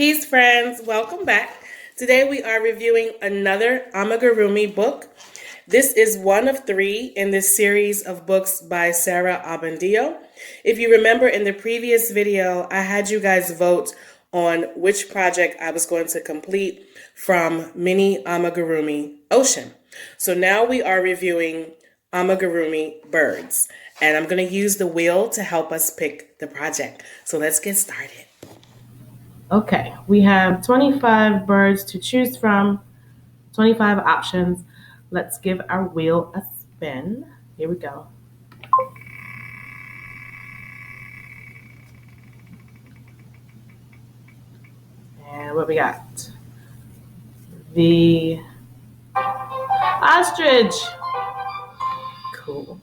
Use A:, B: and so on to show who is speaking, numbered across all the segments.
A: Peace, friends. Welcome back. Today we are reviewing another Amigurumi book. This is one of 3 in this series of books by Sarah Abbondio. If you remember in the previous video, I had you guys vote on which project I was going to complete from Mini Amigurumi Ocean. So now we are reviewing Amigurumi Birds, and I'm going to use the wheel to help us pick the project. So let's get started.
B: Okay, we have 25 birds to choose from, 25 options. Let's give our wheel a spin. Here we go. And what we got? The ostrich. Cool.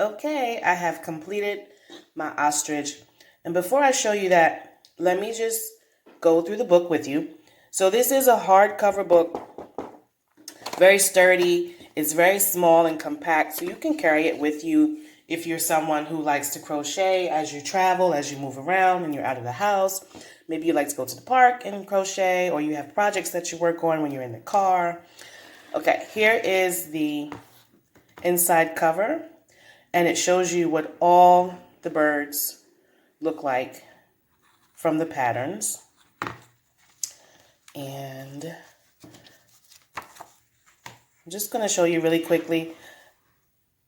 A: Okay, I have completed my ostrich. And before I show you that, let me just go through the book with you. So this is a hardcover book, very sturdy. It's very small and compact, so you can carry it with you if you're someone who likes to crochet as you travel, as you move around and you're out of the house. Maybe you like to go to the park and crochet, or you have projects that you work on when you're in the car. Okay, here is the inside cover, and it shows you what all the birds look like from the patterns. And I'm just going to show you really quickly.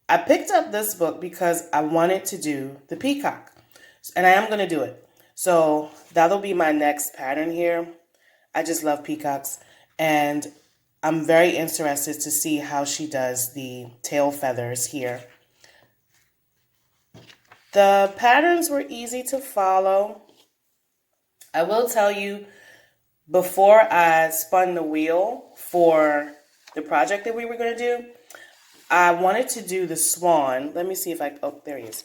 A: I picked up this book because I wanted to do the peacock, and I am going to do it. So that'll be my next pattern here. I just love peacocks, and I'm very interested to see how she does the tail feathers here. The patterns were easy to follow. I will tell you, before I spun the wheel for the project that we were going to do, I wanted to do the swan. Let me see if oh, there he is.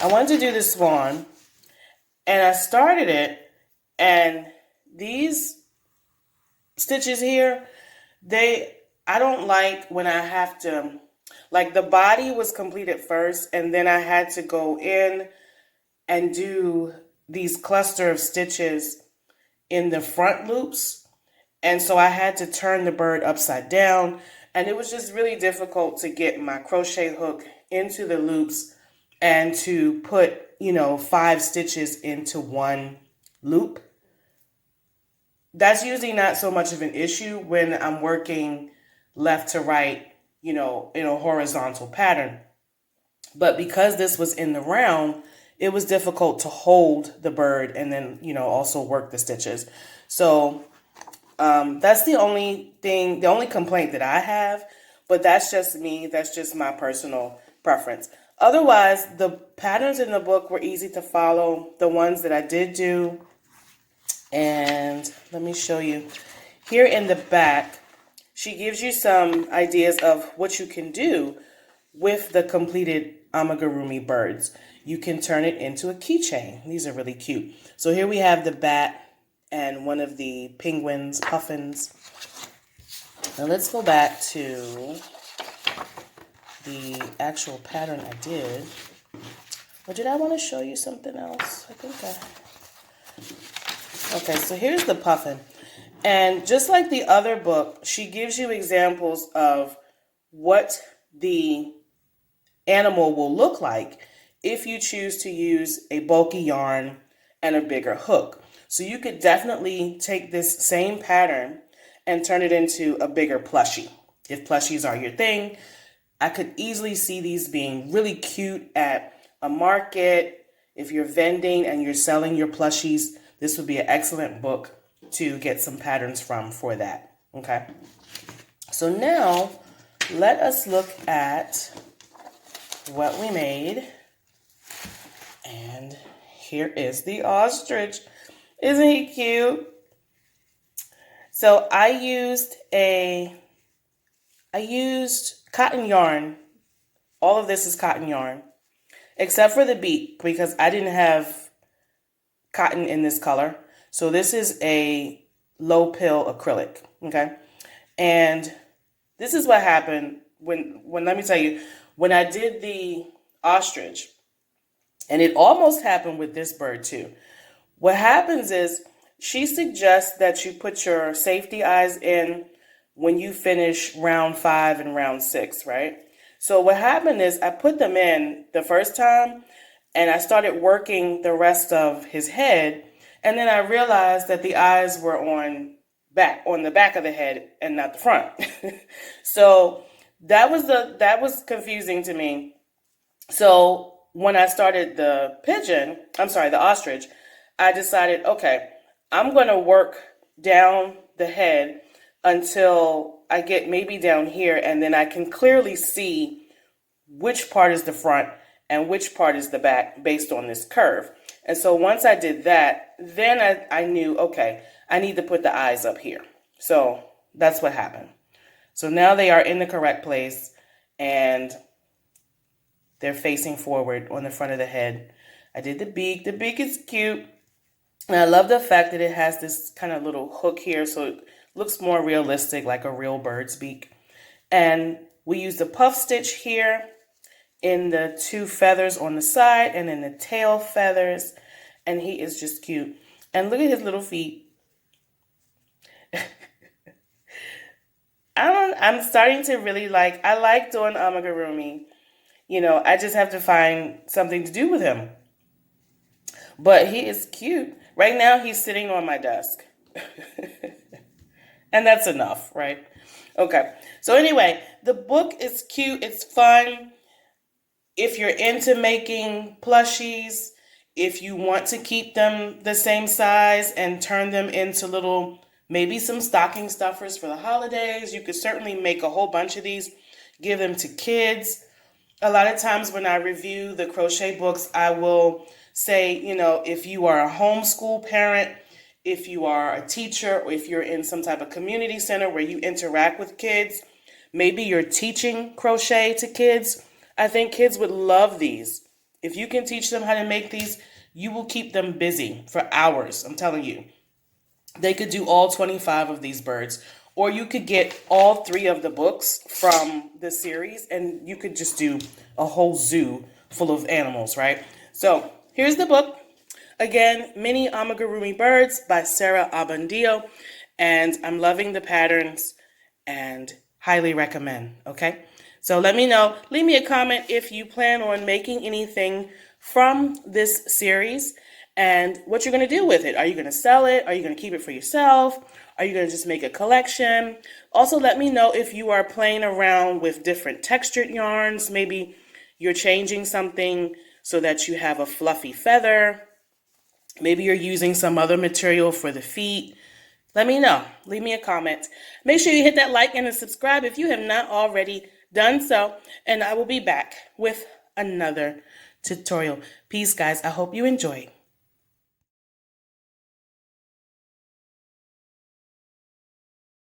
A: I wanted to do the swan, and I started it, and these stitches here, I don't like when I have to, like the body was completed first, and then I had to go in and do these cluster of stitches in the front loops. And so I had to turn the bird upside down, and it was just really difficult to get my crochet hook into the loops and to put, 5 stitches into one loop. That's usually not so much of an issue when I'm working left to right, in a horizontal pattern. But because this was in the round, it was difficult to hold the bird and then, also work the stitches. So that's the only complaint that I have, but that's just me. That's just my personal preference. Otherwise, the patterns in the book were easy to follow, the ones that I did do. And let me show you. Here in the back, she gives you some ideas of what you can do with the completed amigurumi birds. You can turn it into a keychain. These are really cute. So here we have the bat and one of the penguins, puffins. Now let's go back to the actual pattern I did. Or did I want to show you something else? Okay, so here's the puffin. And just like the other book, she gives you examples of what the animal will look like if you choose to use a bulky yarn and a bigger hook. So you could definitely take this same pattern and turn it into a bigger plushie. If plushies are your thing, I could easily see these being really cute at a market. If you're vending and you're selling your plushies, this would be an excellent book to get some patterns from for that. Okay. So now let us look at what we made. And here is the ostrich. Isn't he cute? So I used cotton yarn. All of this is cotton yarn, except for the beak, because I didn't have cotton in this color. So this is a low pill acrylic, okay? And this is what happened when let me tell you, when I did the ostrich, and it almost happened with this bird too. What happens is she suggests that you put your safety eyes in when you finish round 5 and round 6, right? So what happened is I put them in the first time, and I started working the rest of his head, and then I realized that the eyes were on the back of the head and not the front. So that was confusing to me. So when I started the ostrich, I decided, okay, I'm going to work down the head until I get maybe down here, and then I can clearly see which part is the front and which part is the back based on this curve. And so once I did that, then I knew, okay, I need to put the eyes up here. So that's what happened. So now they are in the correct place, and They're facing forward on the front of the head. I did the beak. The beak is cute. And I love the fact that it has this kind of little hook here, so it looks more realistic, like a real bird's beak. And we used a puff stitch here in the 2 feathers on the side and in the tail feathers. And he is just cute. And look at his little feet. I'm starting to really I like doing amigurumi. You know, I just have to find something to do with him. But he is cute. Right now, he's sitting on my desk. And that's enough, right? Okay. So anyway, the book is cute. It's fun. If you're into making plushies, if you want to keep them the same size and turn them into little, maybe some stocking stuffers for the holidays, you could certainly make a whole bunch of these, give them to kids. A lot of times when I review the crochet books, I will say, you know, if you are a homeschool parent, if you are a teacher, or if you're in some type of community center where you interact with kids, maybe you're teaching crochet to kids, I think kids would love these. If you can teach them how to make these, you will keep them busy for hours, I'm telling you. They could do all 25 of these birds, or you could get all 3 of the books from the series, and you could just do a whole zoo full of animals, right? So here's the book. Again, Mini Amigurumi Birds by Sarah Abbondio, and I'm loving the patterns and highly recommend, okay? So let me know, leave me a comment if you plan on making anything from this series and what you're going to do with it. Are you going to sell it? Are you going to keep it for yourself? Are you going to just make a collection? Also, let me know if you are playing around with different textured yarns. Maybe you're changing something so that you have a fluffy feather. Maybe you're using some other material for the feet. Let me know. Leave me a comment. Make sure you hit that like and a subscribe if you have not already done so. And I will be back with another tutorial. Peace, guys. I hope you enjoy.